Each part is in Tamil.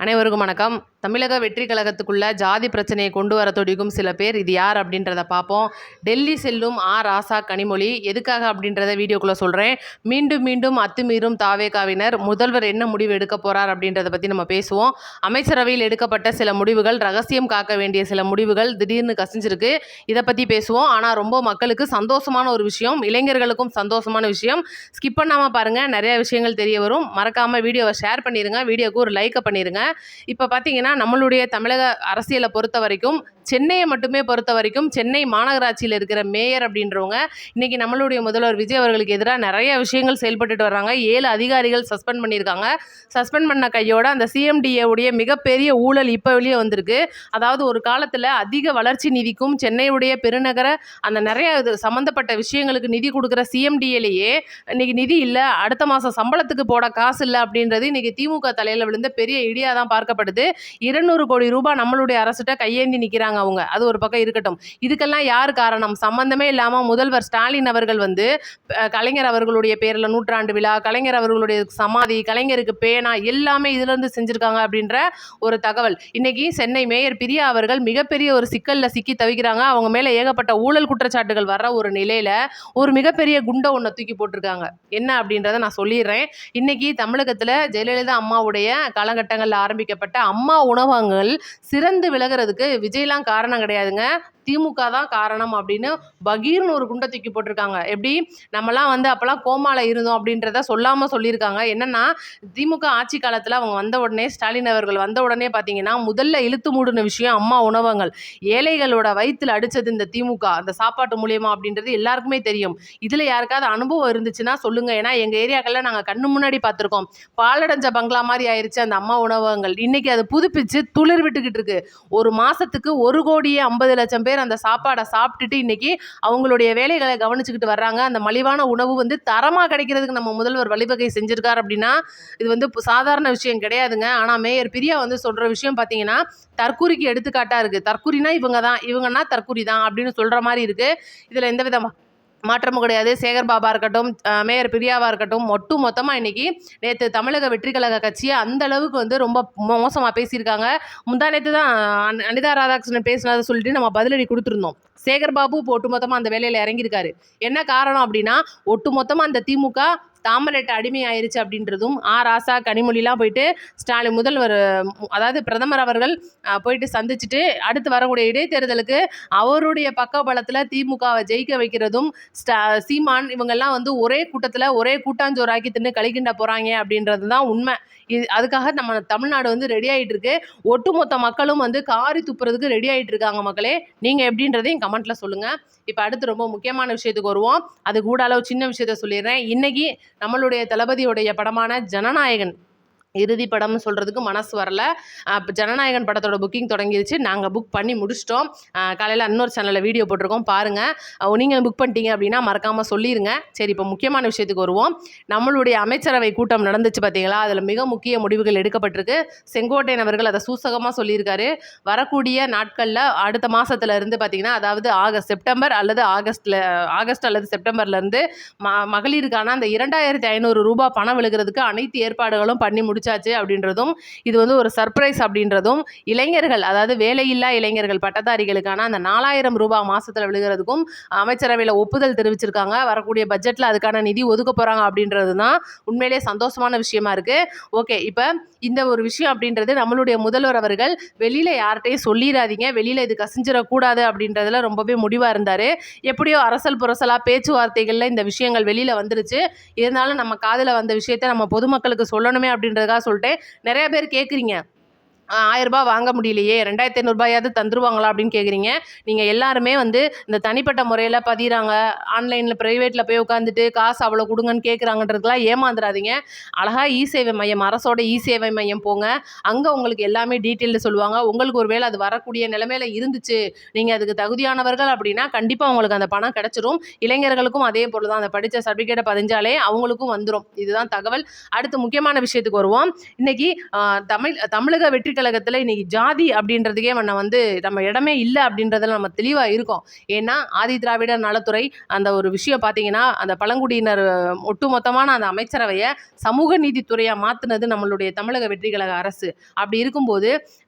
அனைவருக்கும் வணக்கம். தமிழக வெற்றி கழகத்துக்குள்ள ஜாதி பிரச்சனையை கொண்டு வர துடிக்கும் சில பேர். இது யார் அப்படின்றத பார்ப்போம். டெல்லி செல்லும் ராசா கனிமொழி எதுக்காக அப்படின்றத வீடியோக்குள்ளே சொல்கிறேன். மீண்டும் மீண்டும் அத்துமீறும் தாவேகாவினர். முதல்வர் என்ன முடிவு எடுக்க போகிறார் அப்படின்றத பற்றி நம்ம பேசுவோம். அமைச்சரவையில் எடுக்கப்பட்ட சில முடிவுகள், ரகசியம் காக்க வேண்டிய சில முடிவுகள் திடீர்னு கசிஞ்சிருக்கு. இதை பற்றி பேசுவோம். ஆனால் ரொம்ப மக்களுக்கு சந்தோஷமான ஒரு விஷயம், இளைஞர்களுக்கும் சந்தோஷமான விஷயம். ஸ்கிப் பண்ணாமல் பாருங்கள், நிறைய விஷயங்கள் தெரிய வரும். மறக்காமல் வீடியோவை ஷேர் பண்ணிடுங்க, வீடியோக்கு ஒரு லைக்கை பண்ணிடுங்க. இப்போ பார்த்தீங்கன்னா நம்மளுடைய தமிழக அரசியலை பொறுத்த வரைக்கும், சென்னையை மட்டுமே பொறுத்த வரைக்கும், சென்னை மாநகராட்சியில் இருக்கிற மேயர் அப்படின்றவங்க இன்னைக்கு நம்மளுடைய முதல்வர் விஜய் அவர்களுக்கு எதிராக நிறைய விஷயங்கள் செயல்பட்டுட்டு வர்றாங்க. 7 அதிகாரிகள் சஸ்பெண்ட் பண்ணியிருக்காங்க. சஸ்பெண்ட் பண்ண கையோட அந்த சிஎம்டிஏ உடைய மிகப்பெரிய ஊழல் இப்போ வெளியே வந்திருக்கு. அதாவது ஒரு காலத்தில் அதிக வளர்ச்சி நிதிக்கும் சென்னையுடைய பெருநகர அந்த நிறைய சம்மந்தப்பட்ட விஷயங்களுக்கு நிதி கொடுக்குற சிஎம்டிஏலேயே இன்னைக்கு நிதி இல்லை, அடுத்த மாதம் சம்பளத்துக்கு போட காசு இல்லை அப்படின்றது இன்னைக்கு திமுக தலையில் விழுந்த பெரிய இடியாக தான் பார்க்கப்படுது. 200 கோடி ரூபாய் நம்மளுடைய அரசுகிட்ட கையேந்தி நிற்கிறாங்க அவங்க. அது ஒரு பக்கம் இருக்கட்டும். இதுக்கெல்லாம் யார் காரணம்? சம்பந்தமே இல்லாமல் முதல்வர் ஸ்டாலின் அவர்கள் கலைஞர் அவர்களுடைய பேரில் நூற்றாண்டு விழா, கலைஞர் அவர்களுடைய சமாதி, கலைஞருக்கு பேனா எல்லாமே இதிலிருந்து செஞ்சுருக்காங்க அப்படின்ற ஒரு தகவல். இன்னைக்கு சென்னை மேயர் பிரியா அவர்கள் மிகப்பெரிய ஒரு சிக்கலில் சிக்கி தவிக்கிறாங்க. அவங்க மேலே ஏகப்பட்ட ஊழல் குற்றச்சாட்டுகள் வர்ற ஒரு நிலையில் ஒரு மிகப்பெரிய குண்டை ஒன்றை தூக்கி போட்டிருக்காங்க. என்ன அப்படின்றத நான் சொல்லிடுறேன். இன்னைக்கு தமிழகத்தில் ஜெயலலிதா அம்மாவுடைய காலகட்டங்களில் ஆரம்பிக்கப்பட்ட அம்மா உணவகங்கள் சிறந்து விலகிறதுக்கு விஜய்லாம் காரணம் கிடையாதுங்க, திமுக தான் காரணம் அப்படின்னு பகீர்னு ஒரு குண்டை தூக்கி போட்டிருக்காங்க. எப்படி நம்மலாம் அப்போல்லாம் கோமால இருந்தோம் அப்படின்றத சொல்லாமல் சொல்லியிருக்காங்க. என்னென்னா, திமுக ஆட்சி காலத்தில் அவங்க வந்த உடனே, ஸ்டாலின் அவர்கள் வந்த உடனே பார்த்தீங்கன்னா முதல்ல இழுத்து மூடின விஷயம் அம்மா உணவகங்கள். ஏழைகளோட வயிற்றில் அடித்தது இந்த திமுக அந்த சாப்பாட்டு மூலியமா அப்படின்றது எல்லாருக்குமே தெரியும். இதில் யாருக்காவது அனுபவம் இருந்துச்சுன்னா சொல்லுங்கள். ஏன்னா எங்கள் ஏரியாக்களில் நாங்கள் கண்ணு முன்னாடி பார்த்துருக்கோம். பாலடைஞ்ச பங்களா மாதிரி ஆயிடுச்சு அந்த அம்மா உணவகங்கள். இன்றைக்கி அது புதுப்பிச்சு துளிர் விட்டுக்கிட்டு இருக்கு. ஒரு மாதத்துக்கு 1,50,00,000 பேர் அந்த சாப்பாடை சாப்பிட்டுட்டு இன்னைக்கு அவங்களுடைய வேலைகளை கவனிச்சுக்கிட்டு வர்றாங்க. அந்த மலிவான உணவு தரமாக கிடைக்கிறதுக்கு நம்ம முதல்வர் வழிவகை செஞ்சிருக்கார் அப்படின்னா இது சாதாரண விஷயம் கிடையாதுங்க. ஆனால் மேயர் பிரியா சொல்கிற விஷயம் பார்த்தீங்கன்னா தற்கூரிக்கு எடுத்துக்காட்டாக இருக்குது. தற்கூரினா இவங்க தான், இவங்கன்னா தற்கூரி தான் அப்படின்னு சொல்கிற மாதிரி இருக்குது. இதில் எந்த விதமாக மாற்றமும் கிடையாது. சேகர் பாபா இருக்கட்டும், மேயர் பிரியாவாக இருக்கட்டும், மொத்தமாக இன்னைக்கு நேற்று தமிழக வெற்றி கழக கட்சியை அந்த அளவுக்கு ரொம்ப மோசமாக பேசியிருக்காங்க. முந்தா நேற்று தான் அனிதா ராதாகிருஷ்ணன் பேசினதை சொல்லிட்டு நம்ம பதிலடி கொடுத்துருந்தோம். சேகர் பாபு ஒட்டுமொத்தமாக அந்த வேலையில் இறங்கியிருக்காரு. என்ன காரணம் அப்படின்னா, ஒட்டுமொத்தமாக அந்த திமுக தாமரைட்டு அடிமை ஆயிடுச்சு அப்படின்றதும், ராசா கனிமொழிலாம் போயிட்டு ஸ்டாலின் முதல்வர் அதாவது பிரதமர் அவர்கள் போயிட்டு சந்திச்சுட்டு அடுத்து வரக்கூடிய இடைத்தேர்தலுக்கு அவருடைய பக்கபலத்தில் திமுகவை ஜெயிக்க வைக்கிறதும், சீமான் இவங்கெல்லாம் ஒரே கூட்டத்தில் ஒரே கூட்டாஞ்சோறாக்கி தின்னு கழிக்கின்ற போகிறாங்க அப்படின்றது தான் உண்மை. அதுக்காக நம்ம தமிழ்நாடு ரெடி ஆகிட்டு இருக்கு. ஒட்டுமொத்த மக்களும் காரி துப்புறதுக்கு ரெடி ஆகிட்டு இருக்காங்க. மக்களே, நீங்கள் எப்படின்றதையும் கமெண்ட்டில் சொல்லுங்கள். இப்போ அடுத்து ரொம்ப முக்கியமான விஷயத்துக்கு வருவோம். அது கூட அளவு சின்ன விஷயத்த சொல்லிடுறேன். இன்னைக்கு நம்மளுடைய தளபதியுடைய படமான ஜனநாயகன் இறுதி படம்னு சொல்கிறதுக்கு மனசு வரல. ஜனநாயகன் படத்தோட புக்கிங் தொடங்கிடுச்சு. நாங்கள் புக் பண்ணி முடிச்சிட்டோம். காலையில் இன்னொரு சேனலில் வீடியோ போட்டிருக்கோம், பாருங்கள். நீங்கள் புக் பண்ணிட்டீங்க அப்படின்னா மறக்காமல் சொல்லிடுங்க. சரி, இப்போ முக்கியமான விஷயத்துக்கு வருவோம். நம்மளுடைய அமைச்சரவை கூட்டம் நடந்துச்சு பார்த்தீங்களா, அதில் மிக முக்கிய முடிவுகள் எடுக்கப்பட்டிருக்கு. செங்கோட்டையன் அவர்கள் அதை சூசகமாக சொல்லியிருக்காரு. வரக்கூடிய நாட்களில் அடுத்த மாதத்துல இருந்து பார்த்தீங்கன்னா, அதாவது செப்டம்பர் அல்லது ஆகஸ்ட் அல்லது செப்டம்பர்லேருந்து மகளிருக்கான அந்த 2,500 ரூபாய் பணம் விழுகிறதுக்கு அனைத்து ஏற்பாடுகளும் பண்ணி முடிச்சு அப்படின்றதும், இது ஒரு சர்ப்ரைஸ் அப்படின்றதும், இளைஞர்கள் அதாவது வேலையில்லா இளைஞர்கள் பட்டதாரிகளுக்கான அந்த 4,000 ரூபாய் மாசத்துல விழுகிறதுக்கும் அமைச்சரவையில் ஒப்புதல் தெரிவிச்சிருக்காங்க. வரக்கூடிய பட்ஜெட்ல அதுக்கான நிதி ஒதுக்க போறாங்க அப்படின்றது தான் உண்மையிலே சந்தோஷமான விஷயமா இருக்கு. ஓகே, இப்போ இந்த ஒரு விஷயம் அப்படின்றது நம்மளுடைய முதல்வர் அவர்கள் வெளியில யார்கிட்டையும் சொல்லிடாதீங்க, வெளியில இது கசிஞ்சிடக்கூடாது அப்படின்றதுல ரொம்பவே முடிவா இருந்தாரு. எப்படியோ அரசல் புரசலா பேச்சுவார்த்தைகள்ல இந்த விஷயங்கள் வெளியில வந்துருச்சு. இருந்தாலும் நம்ம காதுல வந்த விஷயத்த நம்ம பொதுமக்களுக்கு சொல்லணுமே அப்படின்றதுக்காக சொல்லிட்டேன். நிறைய பேர் கேட்குறீங்க, 1000 ரூபாய் வாங்க முடியலையே, 2,500 ரூபாயாவது தந்துருவாங்களா அப்படின்னு கேட்குறீங்க. நீங்கள் எல்லாருமே இந்த தனிப்பட்ட முறையில் பதிகிறாங்க, ஆன்லைனில் ப்ரைவேட்டில் போய் உட்காந்துட்டு காசு அவ்வளோ கொடுங்கன்னு கேட்குறாங்கன்றதுக்கெலாம் ஏமாந்துடாதீங்க. அழகாக இ-சேவை மையம், அரசோட இ-சேவை மையம் போங்க. அங்கே உங்களுக்கு எல்லாமே டீட்டெயிலில் சொல்லுவாங்க. உங்களுக்கு ஒரு வேளை அது வரக்கூடிய நிலைமையில் இருந்துச்சு, நீங்கள் அதுக்கு தகுதியானவர்கள் அப்படின்னா கண்டிப்பாக உங்களுக்கு அந்த பணம் கிடச்சிரும். இளைஞர்களுக்கும் அதே பொருள் தான், அந்த படித்த சர்டிஃபிகேட்டை பதிஞ்சாலே அவங்களுக்கும் வந்துடும். இதுதான் தகவல். அடுத்து முக்கியமான விஷயத்துக்கு வருவோம். இன்றைக்கி தமிழக வெற்றி கழகத்தில் இன்னைக்கு ஜாதி அப்படின்றதுக்கே நம்ம இடமே இல்லை அப்படின்றதுல நம்ம தெளிவாக இருக்கோம். ஏன்னா ஆதி திராவிடர் நலத்துறை அந்த ஒரு விஷயம் பார்த்தீங்கன்னா, அந்த பழங்குடியினர் ஒட்டுமொத்தமான அந்த அமைச்சரவையை சமூக நீதித்துறையாக மாற்றினது நம்மளுடைய தமிழக வெற்றி கழக அரசு. அப்படி இருக்கும்போது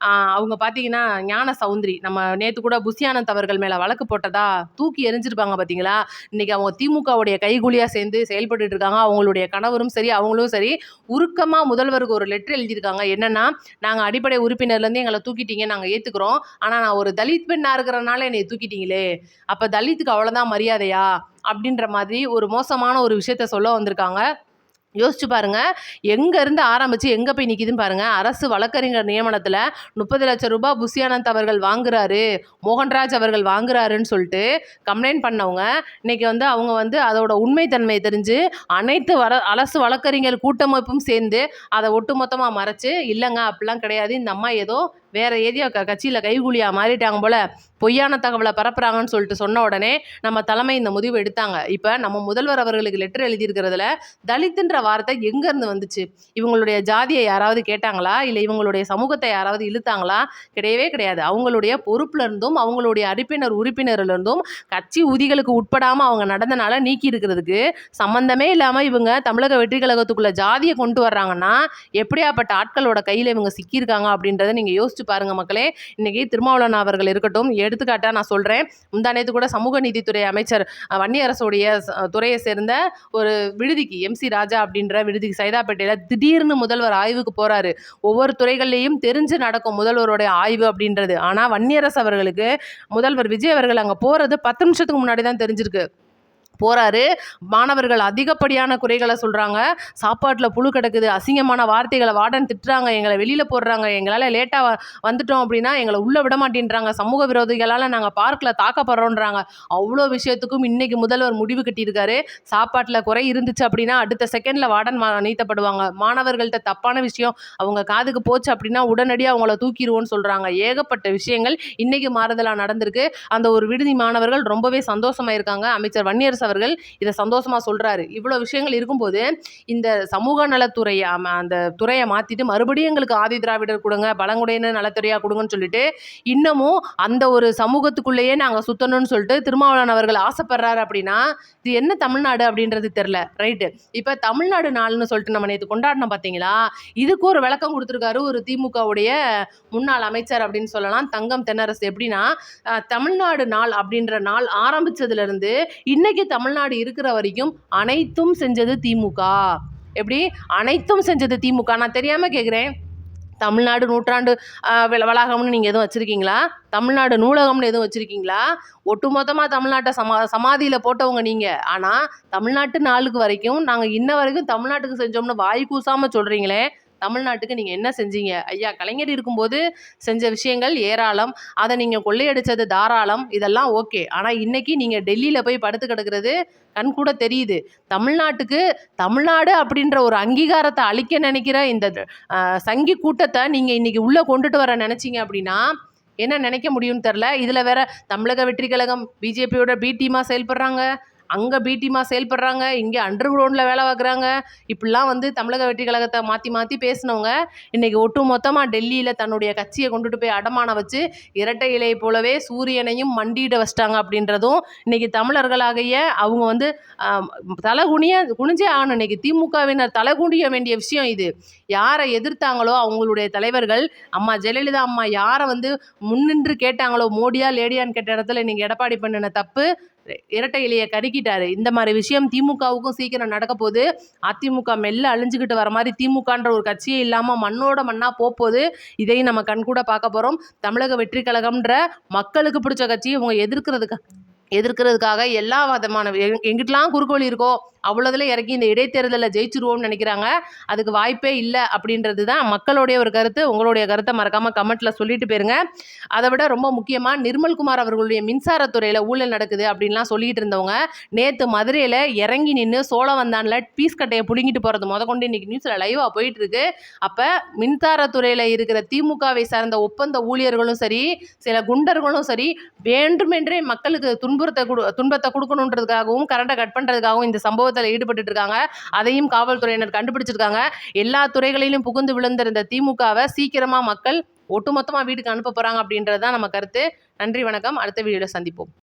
அவங்க பார்த்தீங்கன்னா ஞான சௌந்தரி நம்ம நேற்று கூட புஷி ஆனந்த் அவர்கள் மேலே வழக்கு போட்டதா தூக்கி எரிஞ்சிருப்பாங்க பார்த்தீங்களா. இன்னைக்கு அவங்க திமுகவுடைய கைகூலியாக சேர்ந்து செயல்பட்டு இருக்காங்க. அவங்களுடைய கணவரும் சரி அவங்களும் சரி உருக்கமாக முதல்வருக்கு ஒரு லெட்டர் எழுதியிருக்காங்க. என்னன்னா, நாங்கள் அடிப்படை உறுப்பினர்லேருந்து எங்களை தூக்கிட்டீங்க, நாங்கள் ஏற்றுக்கிறோம். ஆனால் நான் ஒரு தலித் பெண்ணாக இருக்கிறனால என்னை தூக்கிட்டீங்களே, அப்போ தலித்துக்கு அவ்வளோதான் மரியாதையா அப்படின்ற மாதிரி ஒரு மோசமான ஒரு விஷயத்த சொல்ல வந்திருக்காங்க. யோசிச்சு பாருங்க, எங்கேருந்து ஆரம்பித்து எங்கே போய் நிற்கிதுன்னு பாருங்கள். அரசு வழக்கறிஞர் நியமனத்தில் 30 லட்சம் ரூபாய் புஷி ஆனந்த் அவர்கள் வாங்குறாரு, மோகன்ராஜ் அவர்கள் வாங்குறாருன்னு சொல்லிட்டு கம்ப்ளைண்ட் பண்ணவங்க இன்னைக்கு அவங்க அதோட உண்மைத்தன்மையை தெரிஞ்சு அனைத்து அரசு வழக்கறிஞர் கூட்டமைப்பும் சேர்ந்து அதை ஒட்டுமொத்தமாக மறைச்சு, இல்லைங்க அப்படிலாம் கிடையாது, இந்த அம்மா ஏதோ வேறு ஏரியா கட்சியில் கைகூலியாக மாறிட்டாங்க போல் பொய்யான தகவலை பரப்புகிறாங்கன்னு சொல்லிட்டு சொன்ன உடனே நம்ம தலைமை இந்த முடிவு எடுத்தாங்க. இப்போ நம்ம முதல்வர் அவர்களுக்கு லெட்டர் எழுதியிருக்கிறதுல தலித்துன்ற வார்த்தை எங்கேருந்து வந்துச்சு? இவங்களுடைய ஜாதியை யாராவது கேட்டாங்களா? இல்லை இவங்களுடைய சமூகத்தை யாராவது இழுத்தாங்களா? கிடையவே கிடையாது. அவங்களுடைய பொறுப்புல இருந்தும் அவங்களுடைய உறுப்பினர்லேருந்தும் கட்சி உதிகளுக்கு உட்படாமல் அவங்க நடந்தனால நீக்கி இருக்கிறதுக்கு சம்மந்தமே இல்லாமல் இவங்க தமிழக வெற்றி கழகத்துக்குள்ள ஜாதியை கொண்டு வர்றாங்கன்னா எப்படியாப்பட்ட ஆட்களோட கையில் இவங்க சிக்கியிருக்காங்க அப்படின்றத நீங்கள் யோசிச்சு பாருங்க மக்களே. இன்னைக்கு திருமாவளவன் அவர்கள் இருக்கட்டும், எடுத்துக்காட்டாக நான் சொல்கிறேன், முந்தானேத்து கூட சமூக நீதித்துறை அமைச்சர் வன்னியரசுடைய துறையை சேர்ந்த ஒரு விடுதிக்கு MC ராஜா அப்படின்ற விடுதிக்கு சைதாப்பேட்டையில் திடீர்னு முதல்வர் ஆய்வுக்கு போகிறாரு. ஒவ்வொரு துறைகள்லையும் தெரிஞ்சு நடக்கும் முதல்வருடைய ஆய்வு அப்படின்றது. ஆனால் வன்னியரசு அவர்களுக்கு முதல்வர் விஜய் அவர்கள் அங்கே போகிறது 10 நிமிஷத்துக்கு முன்னாடி தான் தெரிஞ்சிருக்கு. போகிறாரு. மாணவர்கள் அதிகப்படியான குறைகளை சொல்கிறாங்க. சாப்பாட்டில் புழு கிடக்குது, அசிங்கமான வார்த்தைகளை வார்டன் திட்டுறாங்க, எங்களை வெளியில் போடுறாங்க, எங்களால் லேட்டாக வந்துட்டோம் அப்படின்னா எங்களை உள்ளே விட மாட்டேன்றாங்க, சமூக விரோதிகளால் நாங்கள் பார்க்கில் தாக்கப்படுறோன்றாங்க. அவ்வளோ விஷயத்துக்கும் இன்றைக்கி முதல்வர் முடிவு கட்டியிருக்காரு. சாப்பாட்டில் குறை இருந்துச்சு அப்படின்னா அடுத்த செகண்டில் வார்டன் நீத்தப்படுவாங்க. மாணவர்கள்ட்ட தப்பான விஷயம் அவங்க காதுக்கு போச்சு அப்படின்னா உடனடியாக அவங்கள தூக்கிடுவோன்னு சொல்கிறாங்க. ஏகப்பட்ட விஷயங்கள் இன்றைக்கி மாறுதலாக நடந்திருக்கு. அந்த ஒரு விடுதி மாணவர்கள் ரொம்பவே சந்தோஷமாக இருக்காங்க. அமைச்சர் வன்னியரசு அவர்கள் இதை சந்தோஷமாக சொல்கிறாரு. இவ்வளோ விஷயங்கள் இருக்கும்போது இந்த சமூக நலத்துறையை அந்த துறையை மாற்றிட்டு மறுபடியும் எங்களுக்கு ஆதி திராவிடர் கொடுங்க, பழங்குடியினர் நலத்துறையாக கொடுங்கன்னு சொல்லிட்டு இன்னமும் அந்த ஒரு சமூகத்துக்குள்ளேயே நாங்கள் சுற்றணும்னு சொல்லிட்டு திருமாவளவன் அவர்கள் ஆசைப்படுறாரு. அப்படின்னா இது என்ன தமிழ்நாடு அப்படின்றது தெரில. ரைட்டு, இப்போ தமிழ்நாடு நாள்னு சொல்லிட்டு நம்ம நேற்று கொண்டாடினோம் பார்த்தீங்களா, இதுக்கு ஒரு விளக்கம் கொடுத்துருக்காரு ஒரு திமுகவுடைய முன்னாள் அமைச்சர் அப்படின்னு சொல்லலாம், தங்கம் தென்னரசு. எப்படின்னா, தமிழ்நாடு நாள் அப்படின்ற நாள் ஆரம்பித்ததுலேருந்து இன்னைக்கு தமிழ்நாடு இருக்கிற வரைக்கும் அனைத்தும் செஞ்சது திமுக. எப்படி அனைத்தும் செஞ்சது திமுக? நான் தெரியாமல் கேட்குறேன், தமிழ்நாடு நூற்றாண்டு வளாகம்னு நீங்கள் எதுவும் வச்சுருக்கீங்களா? தமிழ்நாடு நூலகம்னு எதுவும் வச்சுருக்கீங்களா? ஒட்டுமொத்தமாக தமிழ்நாட்டை சமாதியில் போட்டவங்க நீங்கள். ஆனால் தமிழ்நாட்டு நாளுக்கு வரைக்கும் நாங்கள் இன்ன வரைக்கும் தமிழ்நாட்டுக்கு செஞ்சோம்னு வாய் கூசாமல் சொல்கிறீங்களே, தமிழ்நாட்டுக்கு நீங்கள் என்ன செஞ்சீங்க? ஐயா கலைஞர் இருக்கும்போது செஞ்ச விஷயங்கள் ஏராளம், அதை நீங்கள் கொள்ளையடித்தது தாராளம், இதெல்லாம் ஓகே. ஆனால் இன்றைக்கி நீங்கள் டெல்லியில் போய் படுத்து கிடக்கிறது கண் கூட தெரியுது. தமிழ்நாட்டுக்கு தமிழ்நாடு அப்படின்ற ஒரு அங்கீகாரத்தை அளிக்க நினைக்கிற இந்த சங்கி கூட்டத்தை நீங்கள் இன்றைக்கி உள்ளே கொண்டுட்டு வர நினச்சிங்க அப்படின்னா என்ன நினைக்க முடியும்னு தெரில. இதில் வேற தமிழக வெற்றி கழகம் பிஜேபியோட பி டீமாக செயல்படுறாங்க, அங்கே பி டீமாக செயல்படுறாங்க, இங்கே அண்டர் கிரவுண்டில் வேலை பார்க்குறாங்க. இப்படிலாம் தமிழக வெற்றி கழகத்தை மாற்றி மாற்றி பேசினவங்க இன்றைக்கி ஒட்டு மொத்தமாக டெல்லியில் தன்னுடைய கட்சியை கொண்டுட்டு போய் அடமான வச்சு இரட்டை இலை போலவே சூரியனையும் மண்டியிட வச்சிட்டாங்க. அப்படின்றதும் இன்றைக்கி தமிழர்களாகிய அவங்க குனிஞ்சே ஆகணும். இன்றைக்கி திமுகவினர் குனிய வேண்டிய விஷயம் இது. யாரை எதிர்த்தாங்களோ அவங்களுடைய தலைவர்கள், அம்மா ஜெயலலிதா அம்மா யாரை முன்னின்று கேட்டாங்களோ, மோடியா லேடியான்னு கேட்ட இடத்துல இன்றைக்கி எடப்பாடி பண்ணின தப்பு, இரட்டை இலையை கருக்கிட்டாரு. இந்த மாதிரி விஷயம் திமுகவுக்கும் சீக்கிரம் நடக்க போகுது. அதிமுக மெல்ல அழிஞ்சுக்கிட்டு வர மாதிரி திமுகன்ற ஒரு கட்சியே இல்லாமல் மண்ணோட மண்ணா போகுது. இதையும் நம்ம கண்கூட பார்க்க போகிறோம். தமிழக வெற்றி கழகம்ன்ற மக்களுக்கு பிடிச்ச கட்சியை இவங்க எதிர்க்கிறதுக்காக எல்லா விதமான எங்கிட்டலாம் குறுக்கோளி இருக்கோ அவ்வளோதுல இறக்கி இந்த இடைத்தேர்தலில் ஜெயிச்சிருவோம்னு நினைக்கிறாங்க. அதுக்கு வாய்ப்பே இல்லை அப்படின்றது தான் மக்களுடைய ஒரு கருத்து. உங்களுடைய கருத்தை மறக்காமல் கமெண்ட்டில் சொல்லிட்டு போயிருங்க. அதை விட ரொம்ப முக்கியமாக நிர்மல்குமார் அவர்களுடைய மின்சாரத்துறையில் ஊழல் நடக்குது அப்படின்லாம் சொல்லிட்டு இருந்தவங்க நேற்று மதுரையில் இறங்கி நின்று சோழவந்தானில் பீஸ் கட்டையை பிடுங்கிட்டு போகிறது முதற்கொண்டு இன்றைக்கி நியூஸில் லைவாக போயிட்டுருக்கு. அப்போ மின்சாரத்துறையில் இருக்கிற திமுகவை சார்ந்த ஒப்பந்த ஊழியர்களும் சரி, சில குண்டர்களும் சரி, வேண்டுமென்றே மக்களுக்கு துன்பத்தை கொடுக்கணுன்றதுக்காகவும் கரண்டை கட் பண்ணுறதுக்காகவும் இந்த சம்பவத்தில் ஈடுபட்டு இருக்காங்க. அதையும் காவல்துறையினர் கண்டுபிடிச்சிருக்காங்க. எல்லா துறைகளிலும் புகுந்து விழுந்திருந்த திமுகவை சீக்கிரமா மக்கள் ஒட்டுமொத்தமாக வீட்டுக்கு அனுப்ப போகிறாங்க அப்படின்றது தான் நம்ம கருத்து. நன்றி, வணக்கம். அடுத்த வீடியோவில் சந்திப்போம்.